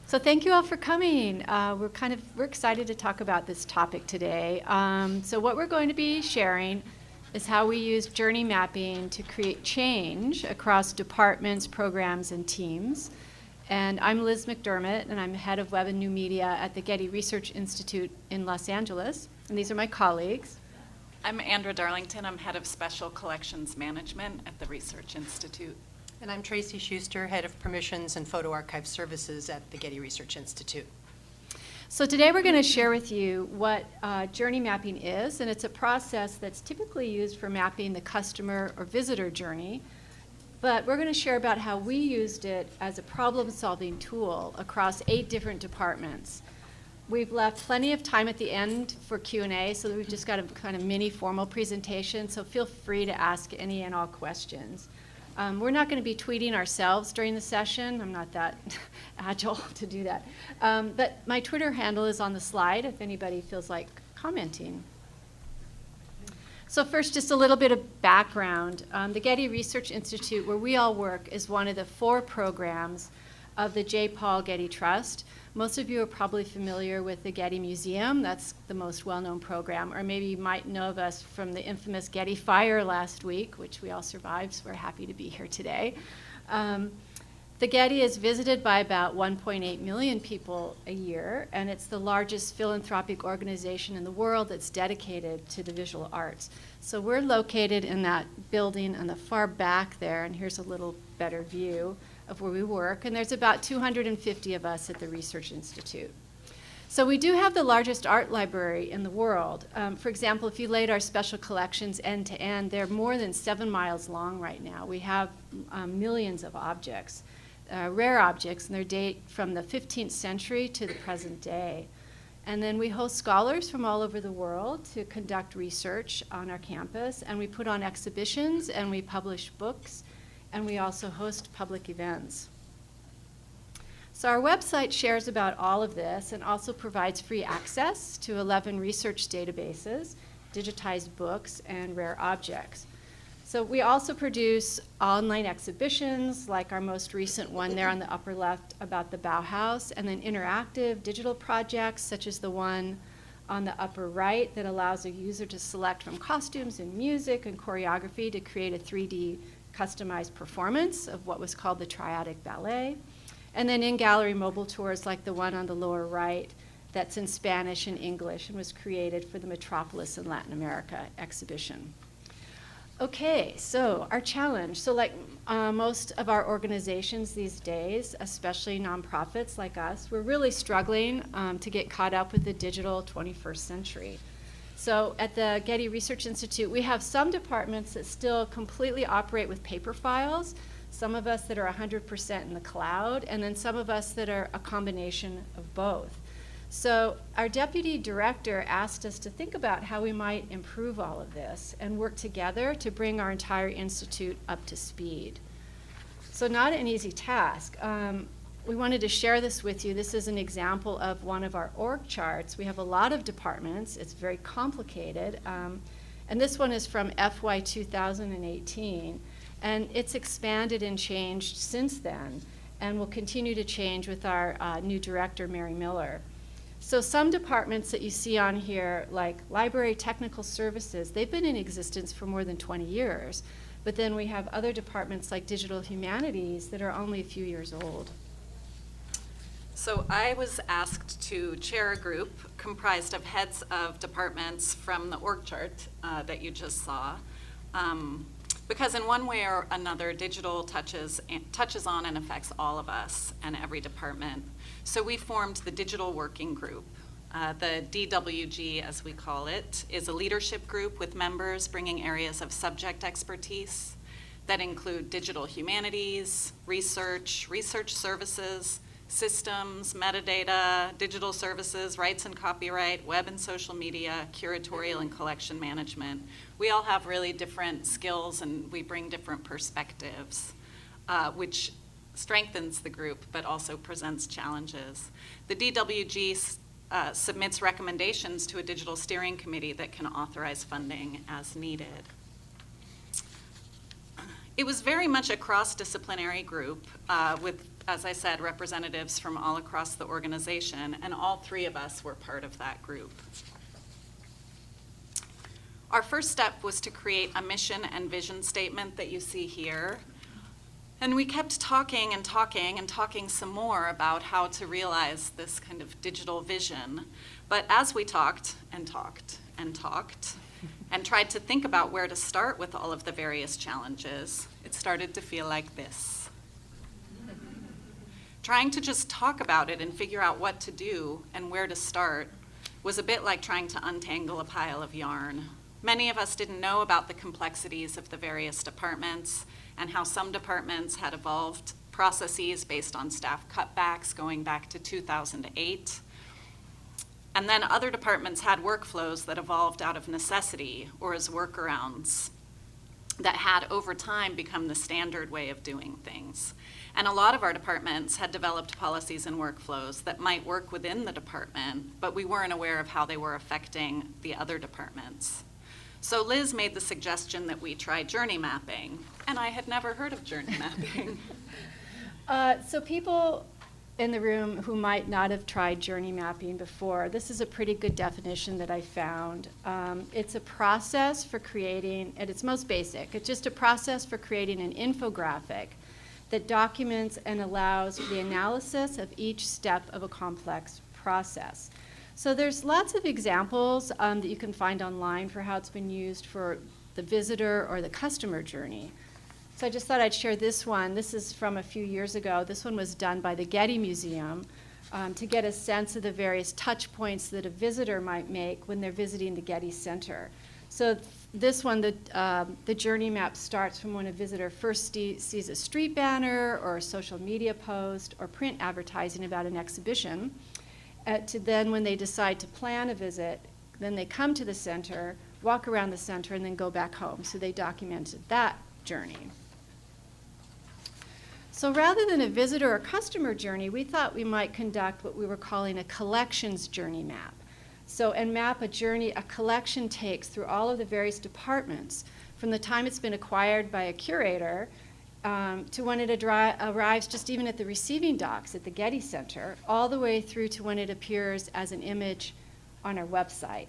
So thank you all for coming. We're excited to talk about this topic today. So what we're going to be sharing is how we use journey mapping to create change across departments, programs, and teams. And I'm Liz McDermott, and I'm head of Web and New Media at the Getty Research Institute in Los Angeles. And these are my colleagues. I'm Andra Darlington. I'm head of Special Collections Management at the Research Institute. And I'm Tracy Schuster, head of Permissions and Photo Archive Services at the Getty Research Institute. So today we're going to share with you what journey mapping is, and it's a process that's typically used for mapping the customer or visitor journey. But we're going to share about how we used it as a problem-solving tool across 8 different departments. We've left plenty of time at the end for Q&A, so we've just got a kind of mini formal presentation, so feel free to ask any and all questions. We're not going to be tweeting ourselves during the session. I'm not that agile to do that. But my Twitter handle is on the slide if anybody feels like commenting. So first, just a little bit of background. The Getty Research Institute, where we all work, is one of the 4 programs of the J. Paul Getty Trust. Most of you are probably familiar with the Getty Museum. That's the most well-known program. Or maybe you might know of us from the infamous Getty Fire last week, which we all survived, so we're happy to be here today. The Getty is visited by about 1.8 million people a year, and it's the largest philanthropic organization in the world that's dedicated to the visual arts. So we're located in that building in the far back there, and here's a little better view of where we work, and there's about 250 of us at the Research Institute. So we do have the largest art library in the world. For example, if you laid our special collections end to end, they're more than 7 miles long right now. We have millions of objects, rare objects, and they date from the 15th century to the present day. And then we host scholars from all over the world to conduct research on our campus, and we put on exhibitions, and we publish books, and we also host public events. So our website shares about all of this and also provides free access to 11 research databases, digitized books, and rare objects. So we also produce online exhibitions, like our most recent one there on the upper left about the Bauhaus, and then interactive digital projects such as the one on the upper right that allows a user to select from costumes and music and choreography to create a 3D customized performance of what was called the Triadic Ballet. And then in-gallery mobile tours like the one on the lower right that's in Spanish and English and was created for the Metropolis in Latin America exhibition. Okay, so our challenge. So like most of our organizations these days, especially nonprofits like us, we're really struggling to get caught up with the digital 21st century. So at the Getty Research Institute, we have some departments that still completely operate with paper files, some of us that are 100% in the cloud, and then some of us that are a combination of both. So our deputy director asked us to think about how we might improve all of this and work together to bring our entire institute up to speed. So not an easy task. We wanted to share this with you. This is an example of one of our org charts. We have a lot of departments. It's very complicated. And this one is from FY 2018. And it's expanded and changed since then and will continue to change with our new director, Mary Miller. So some departments that you see on here, like Library Technical Services, they've been in existence for more than 20 years. But then we have other departments like Digital Humanities that are only a few years old. So I was asked to chair a group comprised of heads of departments from the org chart that you just saw. Because in one way or another, digital touches on and affects all of us and every department. So we formed the Digital Working Group. The DWG, as we call it, is a leadership group with members bringing areas of subject expertise that include digital humanities, research services, systems, metadata, digital services, rights and copyright, web and social media, curatorial and collection management. We all have really different skills and we bring different perspectives, which strengthens the group but also presents challenges. The DWG submits recommendations to a digital steering committee that can authorize funding as needed. It was very much a cross-disciplinary group with as I said, representatives from all across the organization, and all three of us were part of that group. Our first step was to create a mission and vision statement that you see here. And we kept talking and talking and talking some more about how to realize this kind of digital vision. But as we talked and talked and talked and tried to think about where to start with all of the various challenges, it started to feel like this. Trying to just talk about it and figure out what to do and where to start was a bit like trying to untangle a pile of yarn. Many of us didn't know about the complexities of the various departments and how some departments had evolved processes based on staff cutbacks going back to 2008. And then other departments had workflows that evolved out of necessity or as workarounds that had over time become the standard way of doing things. And a lot of our departments had developed policies and workflows that might work within the department, but we weren't aware of how they were affecting the other departments. So Liz made the suggestion that we try journey mapping, and I had never heard of journey mapping. So people in the room who might not have tried journey mapping before, this is a pretty good definition that I found. It's a process for creating, at its most basic, it's just a process for creating an infographic that documents and allows the analysis of each step of a complex process. So there's lots of examples that you can find online for how it's been used for the visitor or the customer journey. So I just thought I'd share this one. This is from a few years ago. This one was done by the Getty Museum to get a sense of the various touch points that a visitor might make when they're visiting the Getty Center. So this one, the journey map starts from when a visitor first sees a street banner or a social media post or print advertising about an exhibition. To then when they decide to plan a visit, then they come to the center, walk around the center, and then go back home. So they documented that journey. So rather than a visitor or customer journey, we thought we might conduct what we were calling a collections journey map. So, and map a journey a collection takes through all of the various departments from the time it's been acquired by a curator to when it arrives just even at the receiving docks at the Getty Center, all the way through to when it appears as an image on our website.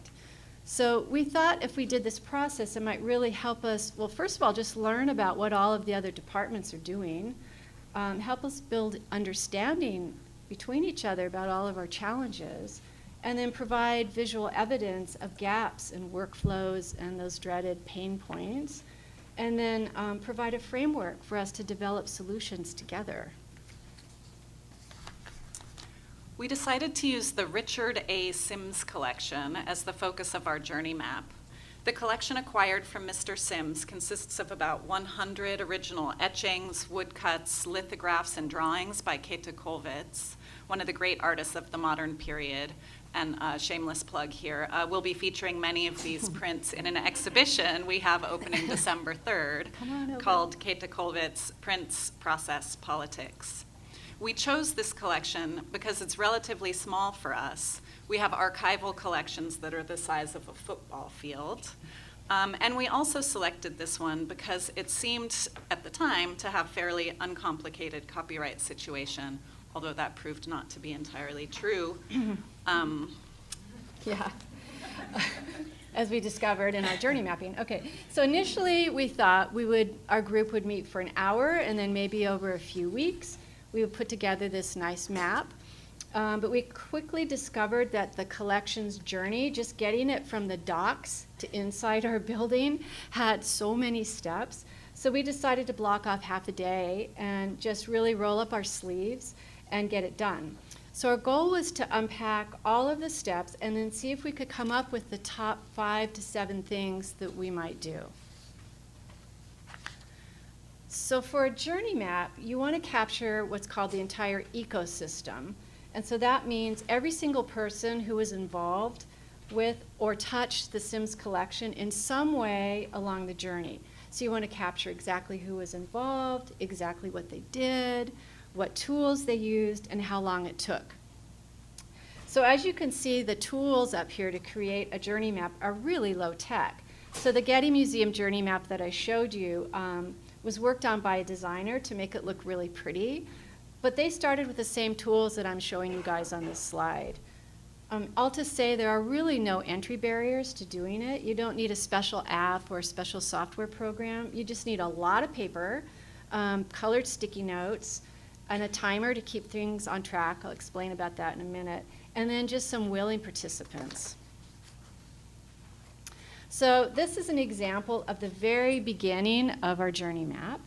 So we thought if we did this process, it might really help us, well, first of all, just learn about what all of the other departments are doing, help us build understanding between each other about all of our challenges, and then provide visual evidence of gaps in workflows and those dreaded pain points, and then provide a framework for us to develop solutions together. We decided to use the Richard A. Sims collection as the focus of our journey map. The collection acquired from Mr. Sims consists of about 100 original etchings, woodcuts, lithographs, and drawings by Käthe Kollwitz, one of the great artists of the modern period. And shameless plug here, we'll be featuring many of these prints in an exhibition we have opening December 3rd called Käthe Kollwitz Prints, Process, Politics. We chose this collection because it's relatively small for us. We have archival collections that are the size of a football field. And we also selected this one because it seemed at the time to have fairly uncomplicated copyright situation, although that proved not to be entirely true. Yeah, as we discovered in our journey mapping. Okay, so initially we thought our group would meet for an hour, and then maybe over a few weeks we would put together this nice map. But we quickly discovered that the collection's journey, just getting it from the docks to inside our building, had so many steps. So we decided to block off half a day and just really roll up our sleeves and get it done. So our goal was to unpack all of the steps and then see if we could come up with the top 5 to 7 things that we might do. So for a journey map, you want to capture what's called the entire ecosystem. And so that means every single person who was involved with or touched the Sims collection in some way along the journey. So you want to capture exactly who was involved, exactly what they did, what tools they used, and how long it took. So as you can see, the tools up here to create a journey map are really low tech. So the Getty Museum journey map that I showed you was worked on by a designer to make it look really pretty. But they started with the same tools that I'm showing you guys on this slide. All to say there are really no entry barriers to doing it. You don't need a special app or a special software program. You just need a lot of paper, colored sticky notes, and a timer to keep things on track. I'll explain about that in a minute. And then just some willing participants. So this is an example of the very beginning of our journey map.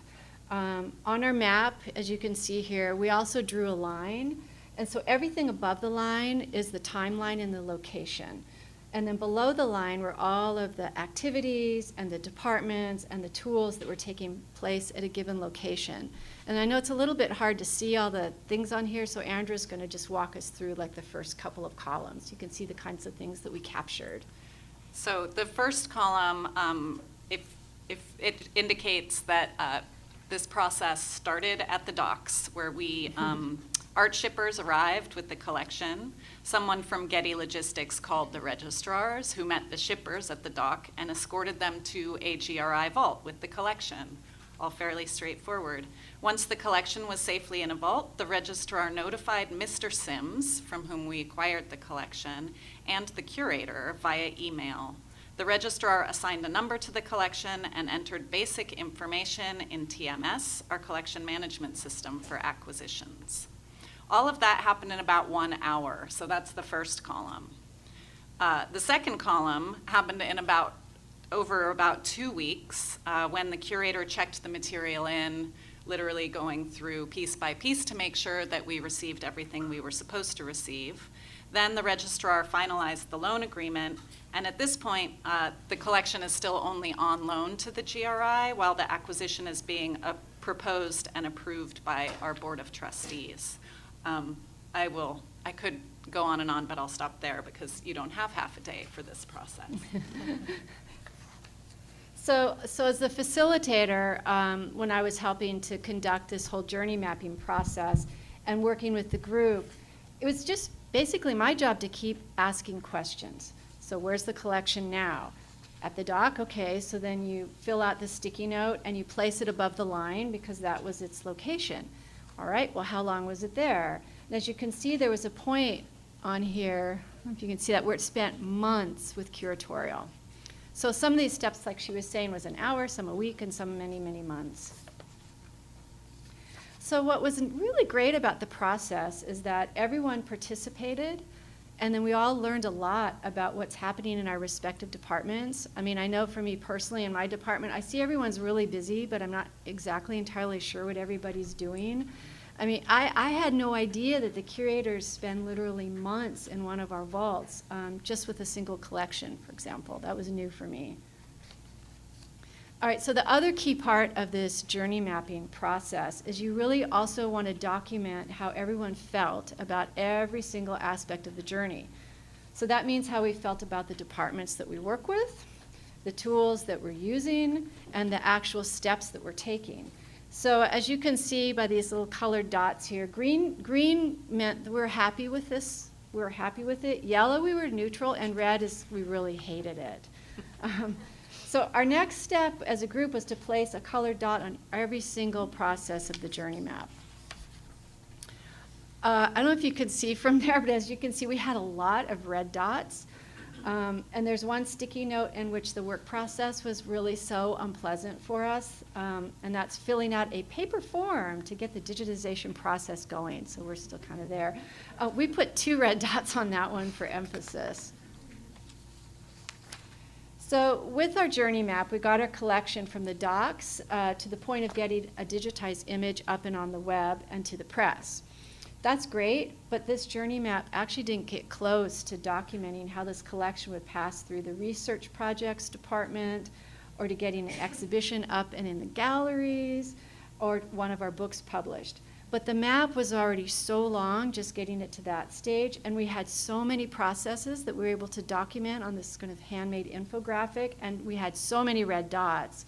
On our map, as you can see here, we also drew a line. And so everything above the line is the timeline and the location. And then below the line were all of the activities and the departments and the tools that were taking place at a given location. And I know it's a little bit hard to see all the things on here, so Andrew's going to just walk us through like the first couple of columns. You can see the kinds of things that we captured. So the first column, if it indicates that this process started at the docks where we art shippers arrived with the collection. Someone from Getty Logistics called the registrars who met the shippers at the dock and escorted them to a GRI vault with the collection. All fairly straightforward. Once the collection was safely in a vault, the registrar notified Mr. Sims, from whom we acquired the collection, and the curator via email. The registrar assigned a number to the collection and entered basic information in TMS, our collection management system for acquisitions. All of that happened in about 1 hour, so that's the first column. The second column happened in over about 2 weeks when the curator checked the material in, literally going through piece by piece to make sure that we received everything we were supposed to receive. Then the registrar finalized the loan agreement, and at this point, the collection is still only on loan to the GRI while the acquisition is being proposed and approved by our Board of Trustees. I could go on, but I'll stop there because you don't have half a day for this process. So as the facilitator, when I was helping to conduct this whole journey mapping process and working with the group, it was just basically my job to keep asking questions. So where's the collection now? At the dock, okay, so then you fill out the sticky note and you place it above the line because that was its location. All right, well, how long was it there? And as you can see, there was a point on here, I don't know if you can see that, where it spent months with curatorial. So some of these steps, like she was saying, was an hour, some a week, and some many, many months. So what was really great about the process is that everyone participated, and then we all learned a lot about what's happening in our respective departments. I mean, I know for me personally in my department, I see everyone's really busy, but I'm not exactly entirely sure what everybody's doing. I mean, I had no idea that the curators spend literally months in one of our vaults just with a single collection, for example. That was new for me. All right, so the other key part of this journey mapping process is you really also want to document how everyone felt about every single aspect of the journey. So that means how we felt about the departments that we work with, the tools that we're using, and the actual steps that we're taking. So as you can see by these little colored dots here, green meant that we're happy with this, we were happy with it. Yellow, we were neutral, and red is we really hated it. So our next step as a group was to place a colored dot on every single process of the journey map. I don't know if you could see from there, but as you can see, we had a lot of red dots. And there's one sticky note in which the work process was really so unpleasant for us, and that's filling out a paper form to get the digitization process going, so we're still kind of there. We put 2 red dots on that one for emphasis. So with our journey map, we got our collection from the docks to the point of getting a digitized image up and on the web and to the press. That's great, but this journey map actually didn't get close to documenting how this collection would pass through the research projects department or to getting an exhibition up and in the galleries or one of our books published. But the map was already so long just getting it to that stage, and we had so many processes that we were able to document on this kind of handmade infographic, and we had so many red dots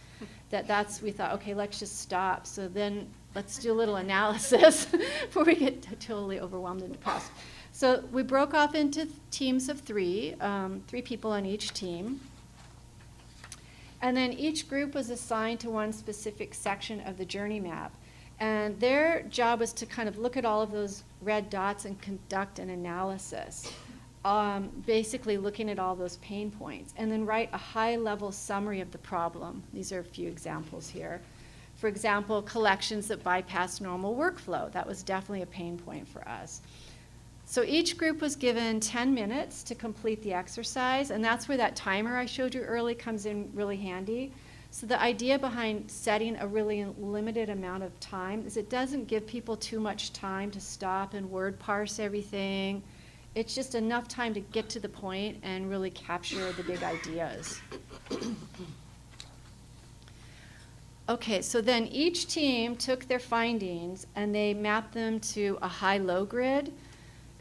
that we thought, okay, let's just stop. So then let's do a little analysis before we get totally overwhelmed and depressed. So we broke off into teams of 3, 3 people on each team. And then each group was assigned to one specific section of the journey map. And their job was to kind of look at all of those red dots and conduct an analysis, basically looking at all those pain points, and then write a high-level summary of the problem. These are a few examples here. For example, collections that bypass normal workflow. That was definitely a pain point for us. So each group was given 10 minutes to complete the exercise, and that's where that timer I showed you early comes in really handy. So the idea behind setting a really limited amount of time is it doesn't give people too much time to stop and word parse everything. It's just enough time to get to the point and really capture the big ideas. Okay, so then each team took their findings and they mapped them to a high-low grid.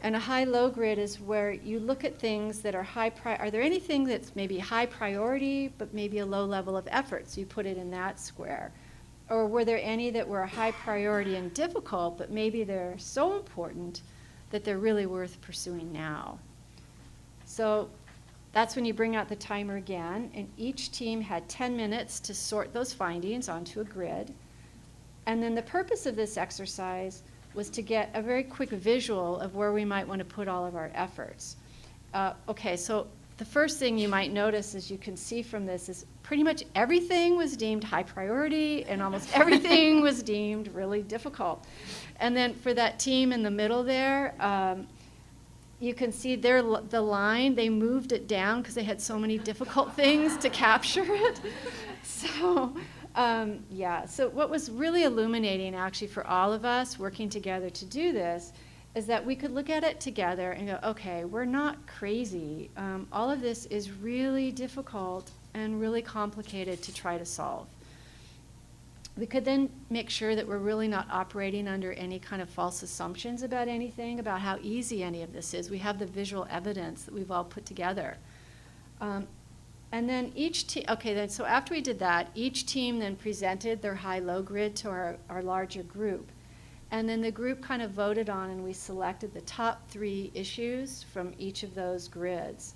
And a high-low grid is where you look at things that are are there anything that's maybe high priority but maybe a low level of effort? So you put it in that square. Or were there any that were high priority and difficult but maybe they're so important that they're really worth pursuing now? So that's when you bring out the timer again, and each team had 10 minutes to sort those findings onto a grid. And then the purpose of this exercise was to get a very quick visual of where we might want to put all of our efforts. Okay, so the first thing you might notice, as you can see from this, is pretty much everything was deemed high priority and almost everything was deemed really difficult. And then for that team in the middle there, you can see there the line, they moved it down because they had so many difficult things to capture it. So, yeah, so what was really illuminating actually for all of us working together to do this is that we could look at it together and go, okay, we're not crazy. All of this is really difficult and really complicated to try to solve. We could then make sure that we're really not operating under any kind of false assumptions about anything, about how easy any of this is. We have the visual evidence that we've all put together. And then each team, okay, then so after we did that, each team then presented their high-low grid to our larger group. And then the group kind of voted on and we selected the top 3 issues from each of those grids.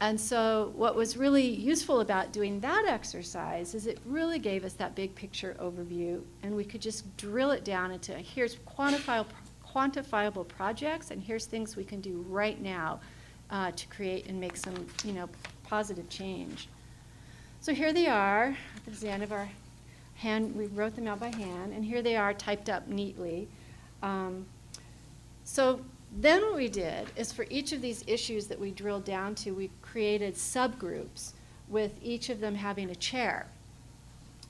And so what was really useful about doing that exercise is it really gave us that big picture overview, and we could just drill it down into here's quantifiable projects, and here's things we can do right now to create and make some, positive change. So here they are. This is the end of our hand. We wrote them out by hand, and here they are typed up neatly. So then what we did is for each of these issues that we drilled down to, we created subgroups with each of them having a chair.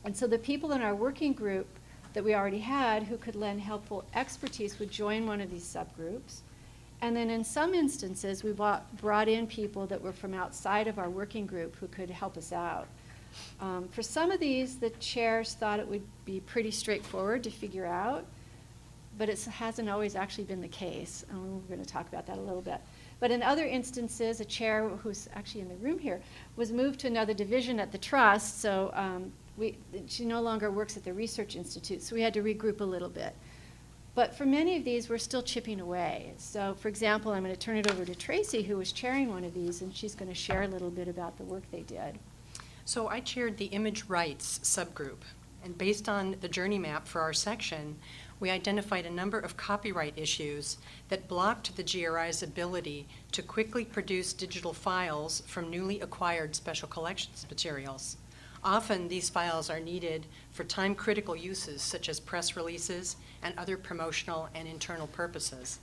And so the people in our working group that we already had who could lend helpful expertise would join one of these subgroups. And then in some instances, we brought in people that were from outside of our working group who could help us out. For some of these, the chairs thought it would be pretty straightforward to figure out, but it hasn't always actually been the case. And we're going to talk about that a little bit. But in other instances, a chair who's actually in the room here was moved to another division at the trust, so she no longer works at the Research Institute, so we had to regroup a little bit. But for many of these, we're still chipping away. So for example, I'm going to turn it over to Tracy, who was chairing one of these, and she's going to share a little bit about the work they did. So I chaired the image rights subgroup, and based on the journey map for our section, we identified a number of copyright issues that blocked the GRI's ability to quickly produce digital files from newly acquired special collections materials. Often these files are needed for time-critical uses such as press releases and other promotional and internal purposes.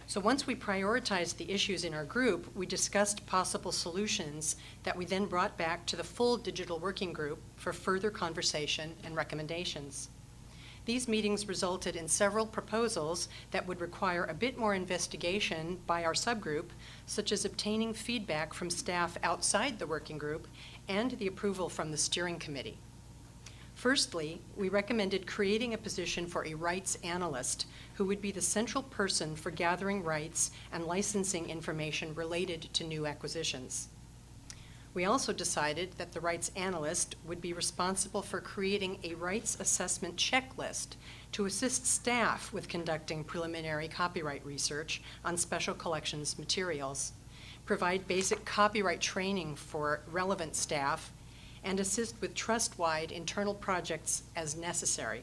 So once we prioritized the issues in our group, we discussed possible solutions that we then brought back to the full digital working group for further conversation and recommendations. These meetings resulted in several proposals that would require a bit more investigation by our subgroup, such as obtaining feedback from staff outside the working group and the approval from the steering committee. Firstly, we recommended creating a position for a rights analyst who would be the central person for gathering rights and licensing information related to new acquisitions. We also decided that the rights analyst would be responsible for creating a rights assessment checklist to assist staff with conducting preliminary copyright research on special collections materials, provide basic copyright training for relevant staff, and assist with trust-wide internal projects as necessary.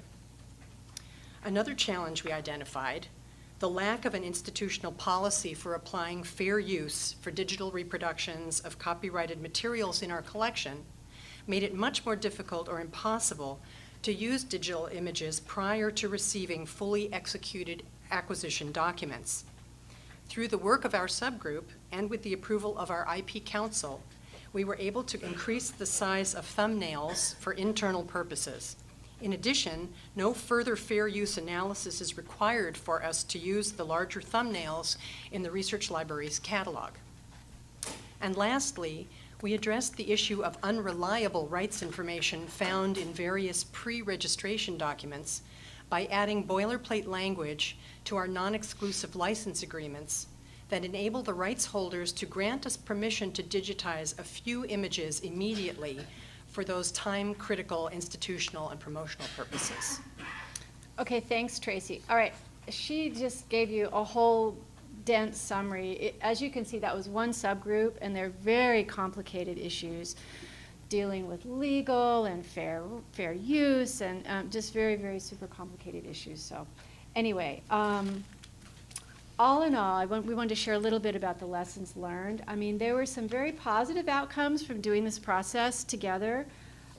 Another challenge we identified, the lack of an institutional policy for applying fair use for digital reproductions of copyrighted materials in our collection, made it much more difficult or impossible to use digital images prior to receiving fully executed acquisition documents. Through the work of our subgroup and with the approval of our IP Council, we were able to increase the size of thumbnails for internal purposes. In addition, no further fair use analysis is required for us to use the larger thumbnails in the research library's catalog. And lastly, we addressed the issue of unreliable rights information found in various pre-registration documents by adding boilerplate language to our non-exclusive license agreements that enable the rights holders to grant us permission to digitize a few images immediately for those time-critical institutional and promotional purposes. Okay, thanks, Tracy. All right, she just gave you a whole dense summary. As you can see, that was one subgroup, and they're very complicated issues dealing with legal and fair use, and just very, very super complicated issues. So anyway, all in all, we wanted to share a little bit about the lessons learned. I mean, there were some very positive outcomes from doing this process together,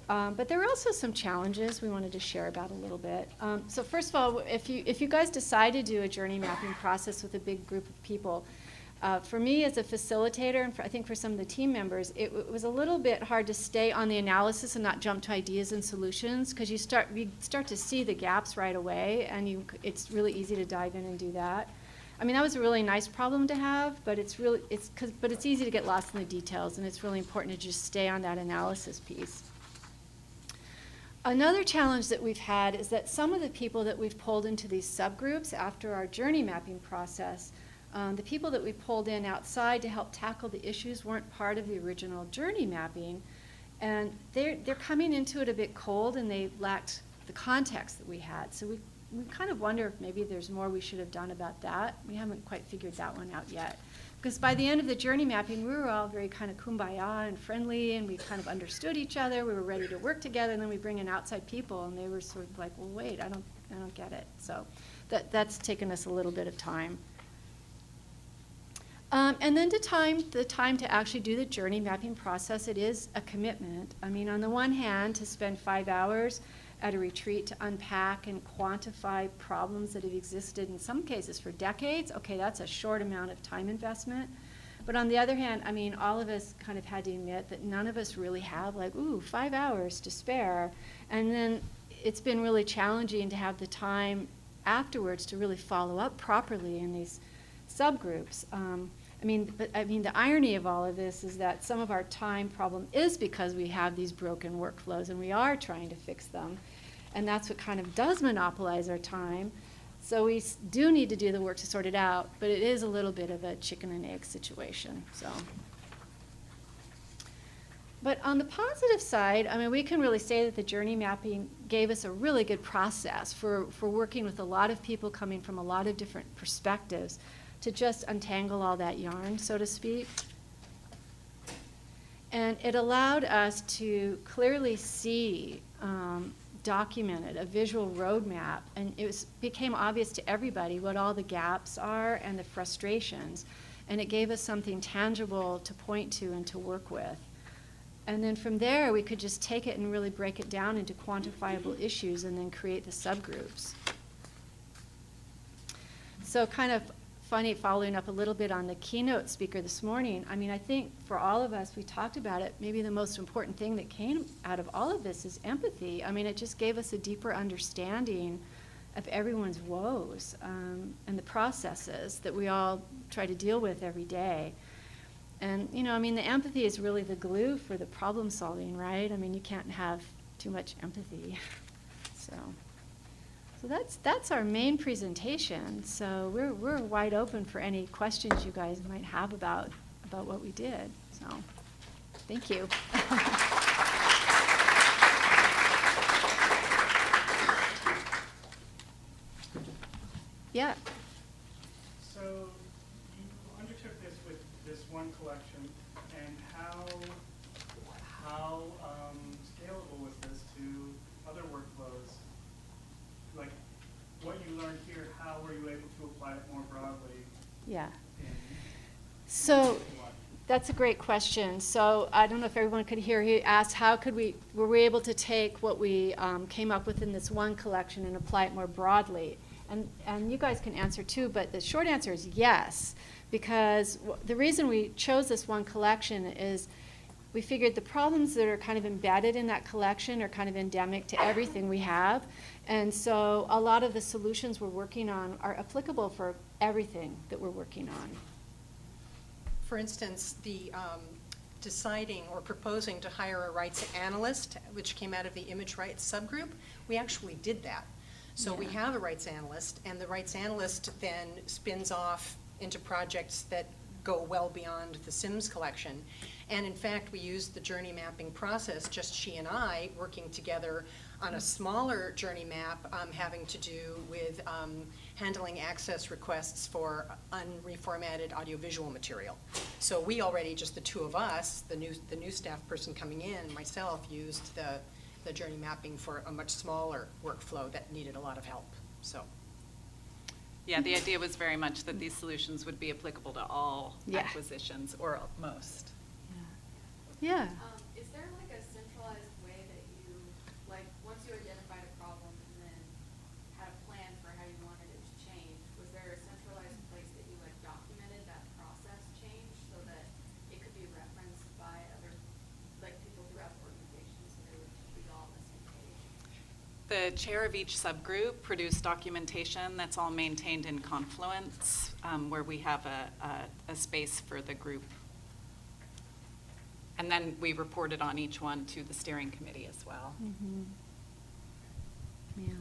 but there were also some challenges we wanted to share about a little bit. So first of all, if you guys decide to do a journey mapping process with a big group of people, for me as a facilitator, and I think for some of the team members, it was a little bit hard to stay on the analysis and not jump to ideas and solutions, because you start to see the gaps right away, and it's really easy to dive in and do that. I mean, that was a really nice problem to have, but it's easy to get lost in the details, and it's really important to just stay on that analysis piece. Another challenge that we've had is that some of the people that we've pulled into these subgroups after our journey mapping process, the people that we pulled in outside to help tackle the issues weren't part of the original journey mapping, and they're coming into it a bit cold, and they lacked the context that we had. So we kind of wonder if maybe there's more we should have done about that. We haven't quite figured that one out yet. Because by the end of the journey mapping, we were all very kind of kumbaya and friendly, and we kind of understood each other. We were ready to work together, and then we bring in outside people, and they were sort of like, well, wait, I don't get it. So that's taken us a little bit of time. And then the time to actually do the journey mapping process, it is a commitment. I mean, on the one hand, to spend 5 hours at a retreat to unpack and quantify problems that have existed in some cases for decades, okay, that's a short amount of time investment. But on the other hand, I mean, all of us kind of had to admit that none of us really have 5 hours to spare. And then it's been really challenging to have the time afterwards to really follow up properly in these subgroups. I mean, the irony of all of this is that some of our time problem is because we have these broken workflows, and we are trying to fix them. And that's what kind of does monopolize our time. So we do need to do the work to sort it out, but it is a little bit of a chicken and egg situation. So. But on the positive side, I mean, we can really say that the journey mapping gave us a really good process for working with a lot of people coming from a lot of different perspectives to just untangle all that yarn, so to speak. And it allowed us to clearly see, documented, a visual roadmap, and became obvious to everybody what all the gaps are and the frustrations. And it gave us something tangible to point to and to work with. And then from there, we could just take it and really break it down into quantifiable issues and then create the subgroups. So kind of funny, following up a little bit on the keynote speaker this morning, I mean, I think for all of us, we talked about it, maybe the most important thing that came out of all of this is empathy. I mean, it just gave us a deeper understanding of everyone's woes and the processes that we all try to deal with every day. And, you know, I mean, the empathy is really the glue for the problem solving, right? I mean, you can't have too much empathy. So that's our main presentation. So we're wide open for any questions you guys might have about what we did. So thank you. Yeah. So you undertook this with this one collection, and how how scalable is this to other workflows? Like, what you learned here, how were you able to apply it more broadly Yeah. in So life? that's a great question. So I don't know if everyone could hear. He asked, how could were we able to take what we came up with in this one collection and apply it more broadly? And you guys can answer too, but the short answer is yes, because the reason we chose this one collection is we figured the problems that are kind of embedded in that collection are kind of endemic to everything we have. And so a lot of the solutions we're working on are applicable for everything that we're working on. For instance, the deciding or proposing to hire a rights analyst, which came out of the image rights subgroup, we actually did that. So we Yeah. have a rights analyst, and the rights analyst then spins off into projects that go well beyond the Sims collection. And in fact, we used the journey mapping process, just she and I, working together on a smaller journey map having to do with handling access requests for unreformatted audiovisual material. So we already, just the two of us, the new staff person coming in, myself, used the journey mapping for a much smaller workflow that needed a lot of help, so. Yeah, the idea was very much that these solutions would be applicable to all Yeah. acquisitions, or most. Yeah. Is there like a centralized way that you, like, once you identified a problem and then had a plan for how you wanted it to change, was there a centralized place that you like documented that process change so that it could be referenced by other, like, people throughout the organization so they would be all on the same page? The chair of each subgroup produced documentation that's all maintained in Confluence, where we have a space for the group. And then we reported on each one to the steering committee as well. Mm-hmm. Yeah.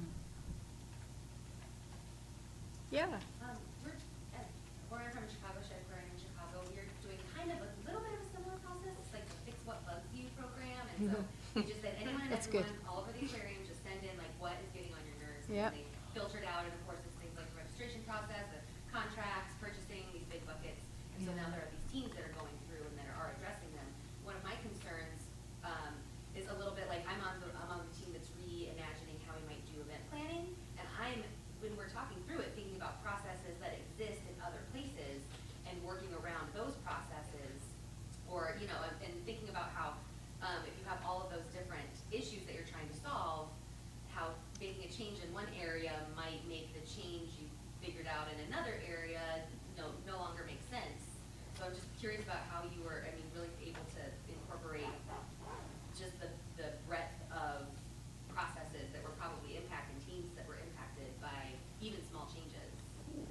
Yeah. We're from Chicago, Shedford, in Chicago. We're doing kind of a little bit of a similar process. It's like the Fix What Bugs You program. And so we just said anyone and That's everyone good. all over the aquarium just send in like what is getting on your nerves. Yep. And they filtered out, and of course it's things like the registration process, the contracts, purchasing, these big buckets. And so now there are these teams that are going through and that are addressing them. One of my concerns is a little bit like I'm on the team that's reimagining how we might do event planning, and when we're talking through it, thinking about processes that exist in other places and working around those processes, or and thinking about how if you have all of those different issues that you're trying to solve, how making a change in one area might make the change you figured out in another area no longer make sense. So I'm just curious about how you were, really able to incorporate just the breadth of processes that were probably impacting teams that were impacted by even small changes.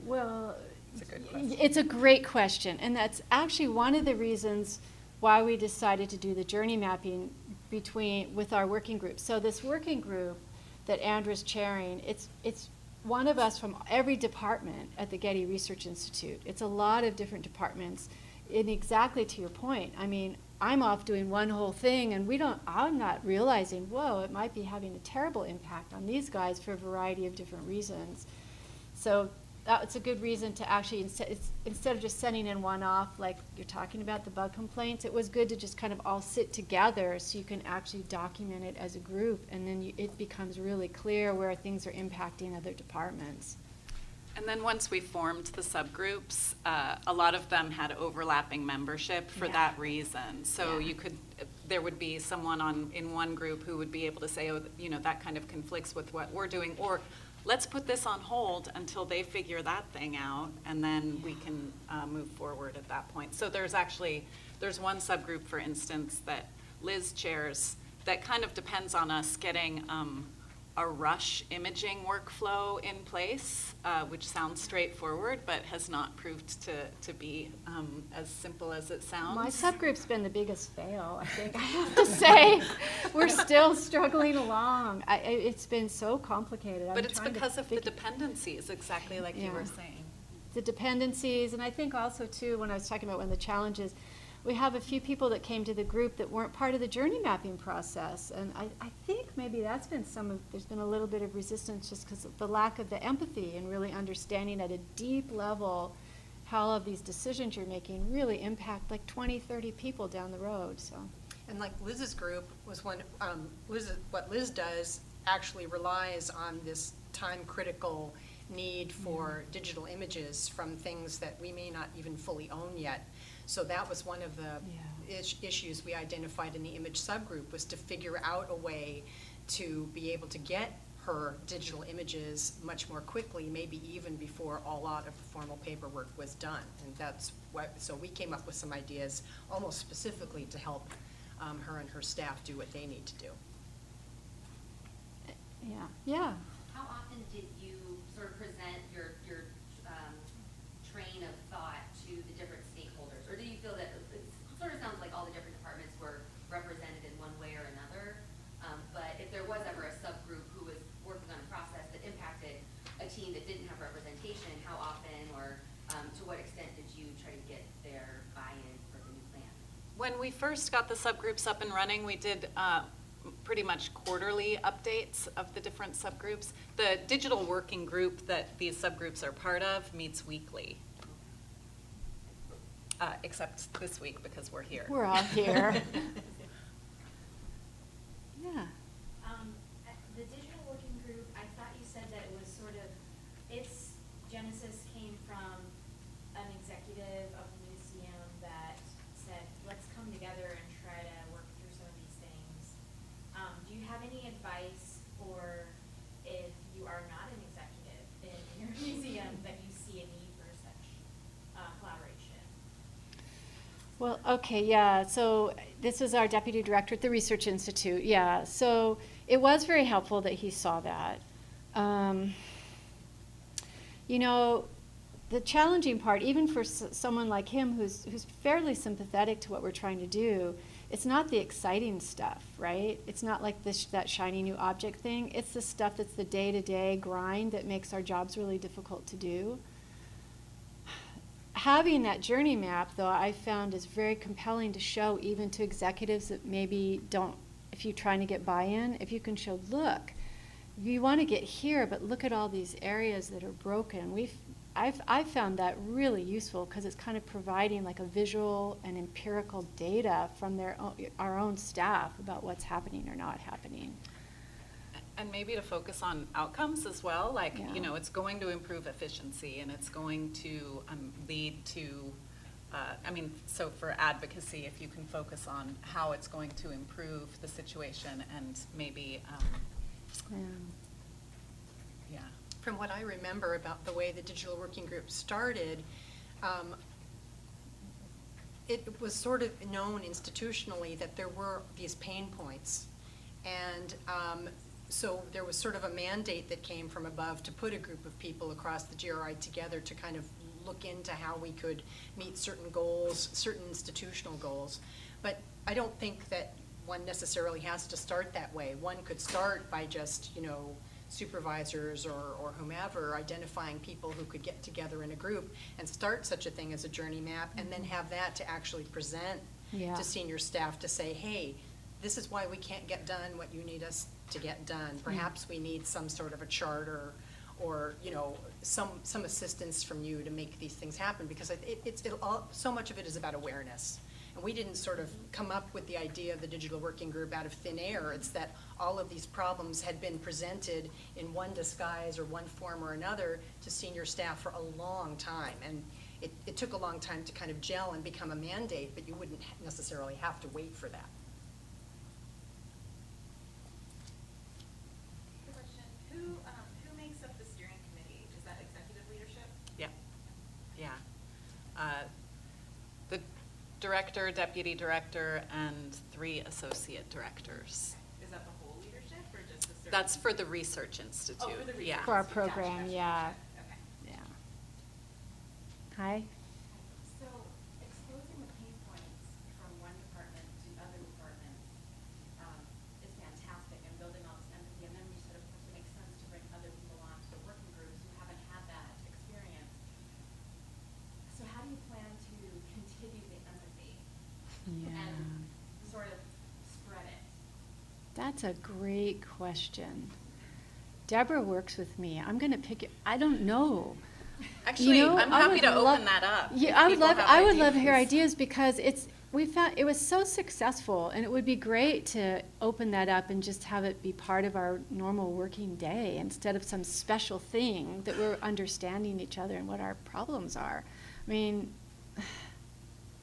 Well, It's a good question. it's a great question, and that's actually one of the reasons why we decided to do the journey mapping with our working group. So this working group that Andrew's chairing, it's one of us from every department at the Getty Research Institute. It's a lot of different departments. And exactly to your point, I'm off doing one whole thing, and I'm not realizing, whoa, it might be having a terrible impact on these guys for a variety of different reasons. So that's a good reason to actually, instead of just sending in one off, like you're talking about the bug complaints, it was good to just kind of all sit together so you can actually document it as a group, and then it becomes really clear where things are impacting other departments. And then once we formed the subgroups, a lot of them had overlapping membership for Yeah. that reason. So Yeah. there would be someone in one group who would be able to say, oh, that kind of conflicts with what we're doing, or let's put this on hold until they figure that thing out, and then we can move forward at that point. So there's one subgroup, for instance, that Liz chairs that kind of depends on us getting a rush imaging workflow in place, which sounds straightforward, but has not proved to be as simple as it sounds. My subgroup's been the biggest fail, I think, I have to say. We're still struggling along. It's been so complicated. But it's because of the dependencies, exactly like you were Yeah. saying. The dependencies, and I think also too, when I was talking about one of the challenges, we have a few people that came to the group that weren't part of the journey mapping process, and I think maybe that's been there's been a little bit of resistance just because of the lack of the empathy and really understanding at a deep level how all of these decisions you're making really impact like 20, 30 people down the road, so. And like Liz's group was one, what Liz does actually relies on this time-critical need for digital images from things that we may not even fully own yet. So that was one of the issues we identified in the image subgroup, was to figure out a way to be able to get her digital images much more quickly, maybe even before a lot of the formal paperwork was done. And that's what, so we came up with some ideas almost specifically to help her and her staff do what they need to do. Yeah. How often did you sort of present your train of thought to the different stakeholders? Or do you feel that it sort of sounds like all the different departments were represented in one way or another? But if there was ever a subgroup who was working on a process that impacted a team that didn't have representation, how often or to what extent did you try to get their buy-in for the new plan? When we first got the subgroups up and running, we did pretty much quarterly updates of the different subgroups. The digital working group that these subgroups are part of meets weekly, except this week because we're here. We're all here. Yeah. The digital working group, I thought you said that it was sort of, its genesis came from an executive of the museum that said, let's come together and try to work through some of these things. Do you have any advice for if you are not an executive in your museum that you see a need for such collaboration? Well, okay, yeah, so this is our deputy director at the Research Institute, yeah. So it was very helpful that he saw that. You know, the challenging part, even for someone like him who's fairly sympathetic to what we're trying to do, it's not the exciting stuff, right? It's not like that shiny new object thing. It's the stuff that's the day-to-day grind that makes our jobs really difficult to do. Having that journey map, though, I found is very compelling to show even to executives that maybe don't, if you're trying to get buy-in, if you can show, look, you want to get here, but look at all these areas that are broken. I've found that really useful because it's kind of providing like a visual and empirical data from our own staff about what's happening or not happening. And maybe to focus on outcomes as well, like, Yeah. you know, it's going to improve efficiency and it's going to lead to, so for advocacy, if you can focus on how it's going to improve the situation and maybe, yeah. From what I remember about the way the digital working group started, it was sort of known institutionally that there were these pain points. And so there was sort of a mandate that came from above to put a group of people across the GRI together to kind of look into how we could meet certain goals, certain institutional goals. But I don't think that one necessarily has to start that way. One could start by just, you know, supervisors or whomever identifying people who could get together in a group and start such a thing as a journey map, and then have that to actually present to senior staff to say, hey, this is why we can't get done what you need us to get done. Perhaps we need some sort of a charter or you know, some assistance from you to make these things happen, because so much of it is about awareness. And we didn't sort of come up with the idea of the digital working group out of thin air. It's that all of these problems had been presented in one disguise or one form or another to senior staff for a long time. And it took a long time to kind of gel and become a mandate, but you wouldn't necessarily have to wait for that. Good question. Who makes up the steering committee? Is that executive leadership? Yeah, yeah. The director, deputy director, and 3 associate directors. Is that the whole leadership or just the certain? That's for the Research Institute. Oh, for the research. Yeah. For our Gotcha, program, gotcha, yeah. gotcha. Okay. Yeah. Hi. So exposing the pain points from one department to other departments is fantastic, and building all this empathy, and then we sort of it makes sense to bring other people on to the working groups who haven't had that experience. So how do you plan to continue the empathy and sort of spread it? That's a great question. Deborah works with me. I'm going to pick it. I don't know. Actually, You know, I'm I happy would to love- open that up. Yeah, if I would people love. have I would love to hear ideas. ideas because we found it was so successful, and it would be great to open that up and just have it be part of our normal working day instead of some special thing that we're understanding each other and what our problems are. I mean,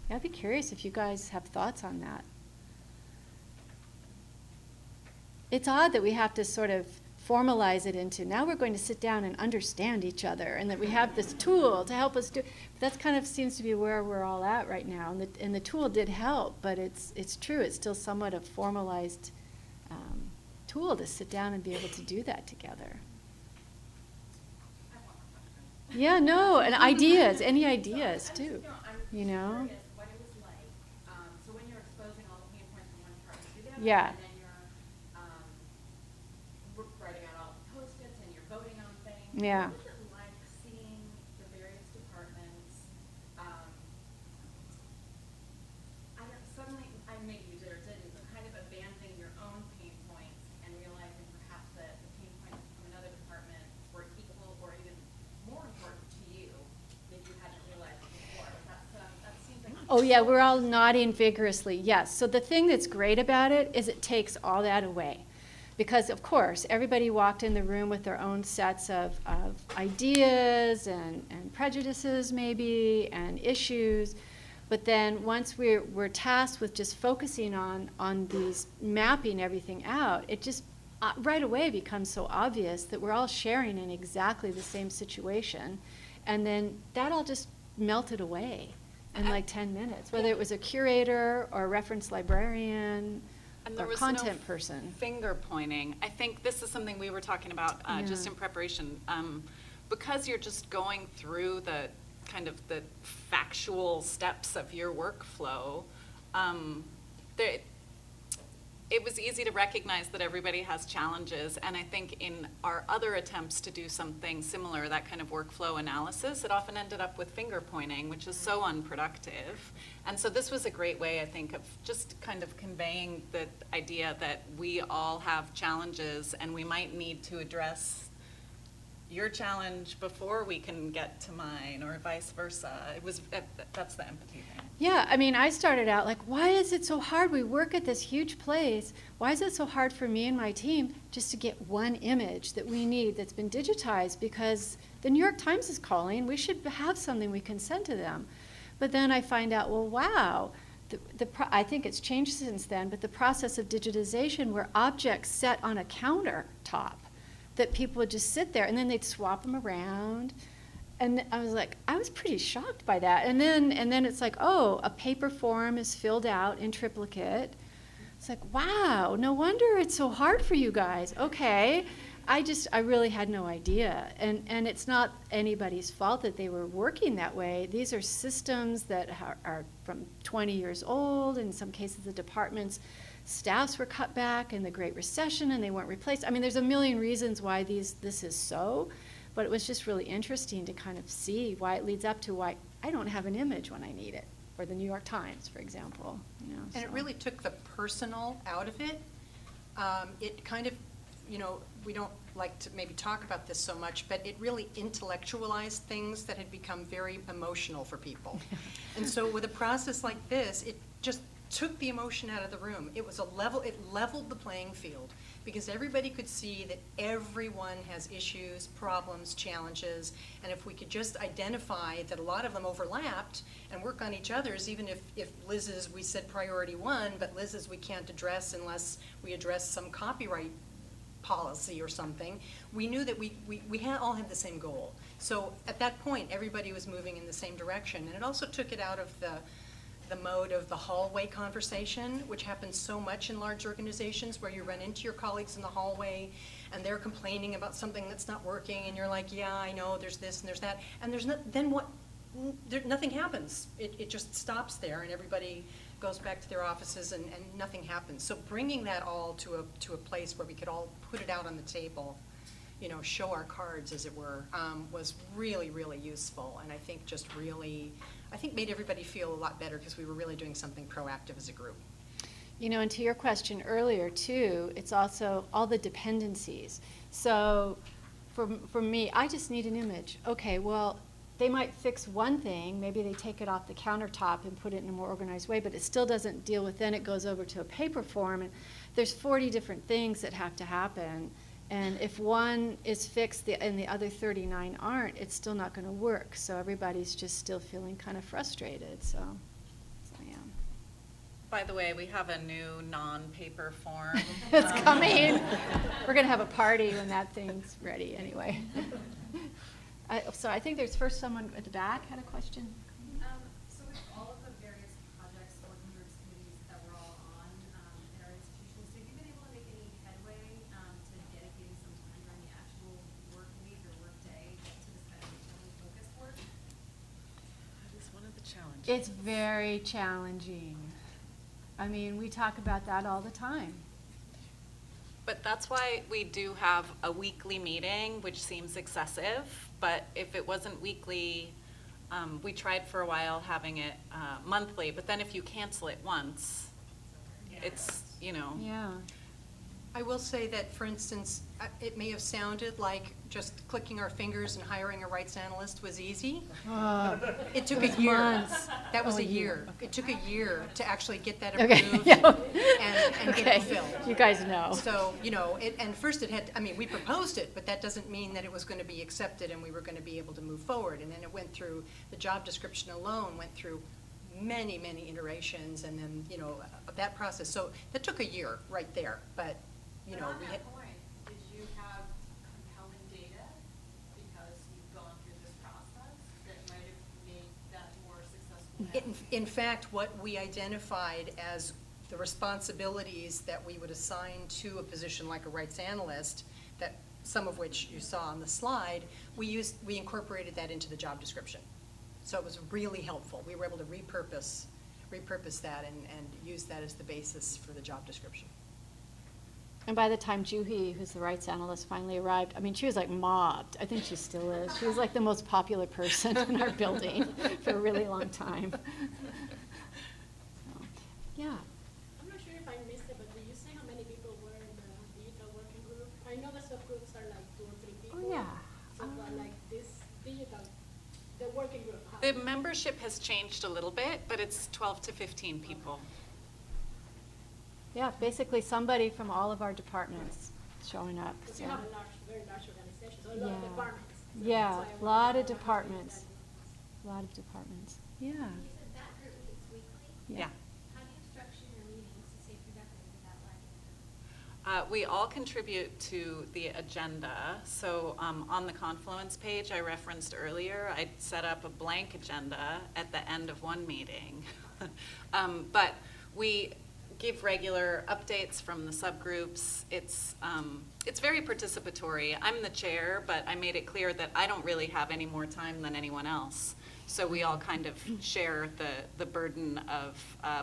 I'd be curious if you guys have thoughts on that. It's odd that we have to sort of formalize it into, now we're going to sit down and understand each other, and that we have this tool to help us do. That kind of seems to be where we're all at right now, and the tool did help, but it's true, it's still somewhat a formalized tool to sit down and be able to do that together. Yeah, no, and ideas, any ideas too, you know? Curious what it was like. So when you're exposing all the pain points from one department to the other, Yeah. and then you're writing out all the Post-its and you're voting on things. Yeah. What was it like seeing the various departments? I don't, suddenly, I maybe you did or didn't, but kind of abandoning your own pain points and realizing perhaps that the pain points from another department were equal or even more important to you than you hadn't realized before. That seems like. Oh yeah, we're all nodding vigorously, yes. So the thing that's great about it is it takes all that away. Because of course, everybody walked in the room with their own sets of ideas and prejudices maybe, and issues. But then once we're tasked with just focusing on these, mapping everything out, it just right away becomes so obvious that we're all sharing in exactly the same situation. And then that all just melted away in like 10 minutes, whether it was a curator or a reference librarian And there or was content no person. finger pointing. I think this is something we were talking about just in preparation. Because you're just going through the kind of the factual steps of your workflow, it was easy to recognize that everybody has challenges. And I think in our other attempts to do something similar, that kind of workflow analysis, it often ended up with finger pointing, which is so unproductive. And so this was a great way, I think, of just kind of conveying the idea that we all have challenges and we might need to address your challenge before we can get to mine, or vice versa. That's the empathy thing. Yeah, I mean, I started out like, why is it so hard? We work at this huge place. Why is it so hard for me and my team just to get one image that we need that's been digitized? Because the New York Times is calling. We should have something we can send to them. But then I find out, well, wow, I think it's changed since then, but the process of digitization where objects set on a countertop that people would just sit there and then they'd swap them around. And I was pretty shocked by that. And then it's like, oh, a paper form is filled out in triplicate. It's like, wow, no wonder it's so hard for you guys. Okay. I really had no idea. And it's not anybody's fault that they were working that way. These are systems that are from 20 years old. In some cases, the department's staffs were cut back in the Great Recession and they weren't replaced. I mean, there's a million reasons why this is so, but it was just really interesting to kind of see why it leads up to why I don't have an image when I need it, or the New York Times, for example. You know, And it so. really took the personal out of it. It kind of, we don't like to maybe talk about this so much, but it really intellectualized things that had become very emotional for people. And so with a process like this, it just took the emotion out of the room. It leveled the playing field, because everybody could see that everyone has issues, problems, challenges, and if we could just identify that a lot of them overlapped and work on each other's, even if Liz's, we said priority one, but Liz's we can't address unless we address some copyright policy or something, we knew that we all had the same goal. So at that point, everybody was moving in the same direction, and it also took it out of the mode of the hallway conversation, which happens so much in large organizations, where you run into your colleagues in the hallway and they're complaining about something that's not working, and you're like, yeah, I know, there's this and there's that, and nothing happens. It just stops there, and everybody goes back to their offices, and nothing happens. So bringing that all to a place where we could all put it out on the table, show our cards, as it were, was really, really useful, and I think made everybody feel a lot better, because we were really doing something proactive as a group. And to your question earlier too, it's also all the dependencies. So for me, I just need an image. Okay, well, they might fix one thing, maybe they take it off the countertop and put it in a more organized way, but it still doesn't deal with, then it goes over to a paper form, and there's 40 different things that have to happen. And if one is fixed and the other 39 aren't, it's still not going to work. So everybody's just still feeling kind of frustrated, so yeah. By the way, we have a new non-paper form. It's coming. We're going to have a party when that thing's ready anyway. So I think there's first someone at the back had a question. So with all of the various projects, working groups, committees that we're all on in our institutions, have you been able to make any headway to dedicating some time during the actual work week or work day to this kind of internally focused work? That is one of the challenges. It's very challenging. I mean, we talk about that all the time. But that's why we do have a weekly meeting, which seems excessive, but if it wasn't weekly, we tried for a while having it monthly, but then if you cancel it once, it's, you know. Yeah. I will say that, for instance, it may have sounded like just clicking our fingers and hiring a rights analyst was easy. It took a year. Months. That was Oh, a a year. year. It took a year to actually get that Okay. approved Yeah. and get Okay. it filled. You guys know. So, you know, and first it had, I mean, we proposed it, but that doesn't mean that it was going to be accepted and we were going to be able to move forward. And then it went through, the job description alone went through many, many iterations and then, you know, that process. So that took a year right there, but, you know, But on we that had. point, did you have compelling data because you've gone through this process that might have made that more successful? In fact, what we identified as the responsibilities that we would assign to a position like a rights analyst, that some of which you saw on the slide, we incorporated that into the job description. So it was really helpful. We were able to repurpose that and use that as the basis for the job description. And by the time Juhi, who's the rights analyst, finally arrived, I mean, she was like mobbed. I think she still is. She was like the most popular person in our building for a really long time. So, yeah. I'm not sure if I missed it, but did you say how many people were in the digital working group? I know the subgroups are like 2 or 3 people. Oh, yeah. So, but like this digital, the working group. how- The membership has changed a little bit, but it's 12 to 15 people. Yeah, basically somebody from all of our departments showing up. Because So. you have a very large organization, so a lot of Yeah. departments. So Yeah, that's why I lot of wondered how much departments. that A lot of departments. Yeah. You said that group meets weekly? Yeah. How do you structure your meetings to stay productive with that live? We all contribute to the agenda. So on the Confluence page I referenced earlier, I set up a blank agenda at the end of one meeting. But we give regular updates from the subgroups. It's very participatory. I'm the chair, but I made it clear that I don't really have any more time than anyone else. So we all kind of share the burden of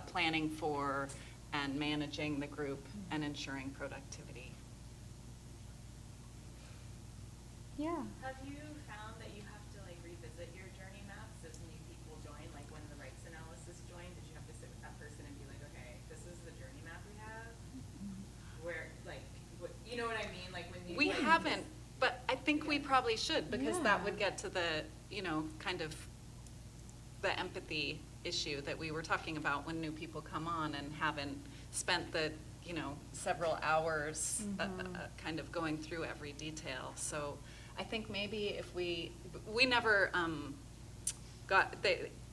planning for and managing the group and ensuring productivity. Yeah. Have you found that you have to like revisit your journey maps as new people join? Like when the rights analysis joined, did you have to sit with that person and be like, okay, this is the journey map we have? Where like, what, you know what I mean? Like when you We like, haven't, but I think we probably should, because that Yeah. would get to the, you know, kind of the empathy issue that we were talking about when new people come on and haven't spent the, you know, several hours kind of going through every detail. So I think maybe if we never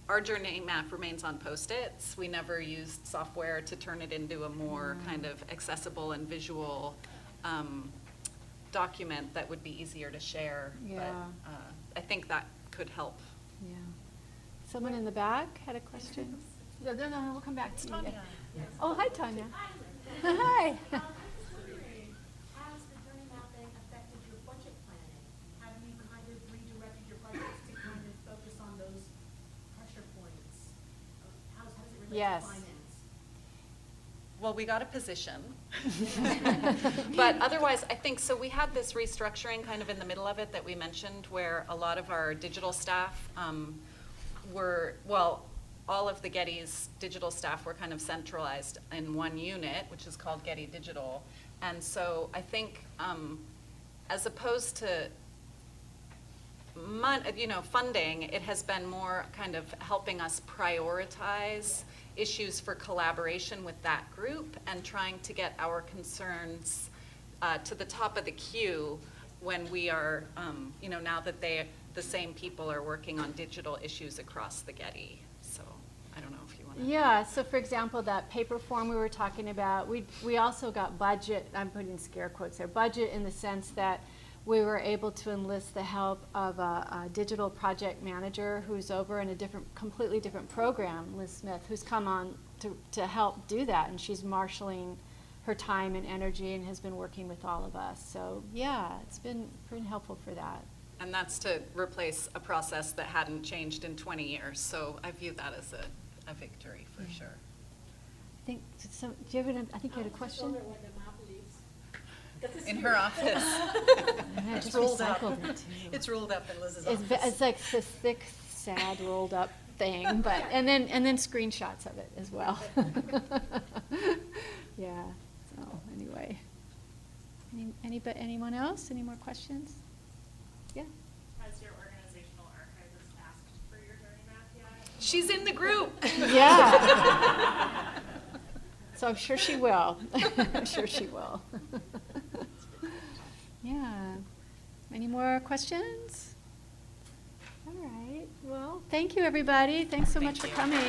our journey map remains on Post-its. We never used software to turn it into a more kind of accessible and visual document that would be easier to share. Yeah. But I think that could help. Yeah. Someone in the back had a question? No, we'll come back to you. Tanya. Oh, hi, Tanya. Hi. I was wondering, has the journey mapping affected your budget planning? Have you kind of redirected your budgets to kind of focus on those pressure points? How does it relate Yes. to finance? Well, we got a position. But otherwise, I think, so we had this restructuring kind of in the middle of it that we mentioned, where a lot of our digital staff all of the Getty's digital staff were kind of centralized in one unit, which is called Getty Digital. And so I think as opposed to funding, it has been more kind of helping us prioritize issues for collaboration with that group and trying to get our concerns to the top of the queue when we are, now that the same people are working on digital issues across the Getty. So I don't know if you want to. Yeah, so for example, that paper form we were talking about, we also got budget, I'm putting scare quotes there, budget in the sense that we were able to enlist the help of a digital project manager who's over in a completely different program, Liz Smith, who's come on to help do that, and she's marshaling her time and energy and has been working with all of us. So yeah, it's been pretty helpful for that. And that's to replace a process that hadn't changed in 20 years. So I view that as a victory for sure. I think, do you have I think you had a question? Just over where the map lives. 'Cause it's In huge. her office. I It's just rolled up. recycled it, too. It's rolled up in Liz's It's, office. it's like this thick, sad, rolled up thing, but, and then screenshots of it as well. Yeah, so anyway. Anyone else? Any more questions? Yeah. Has your organizational archivist asked for your journey map yet? She's in the group. Yeah. So I'm sure she will. I'm sure she will. Yeah. Any more questions? All right. Well, thank you, everybody. Thanks so much for coming.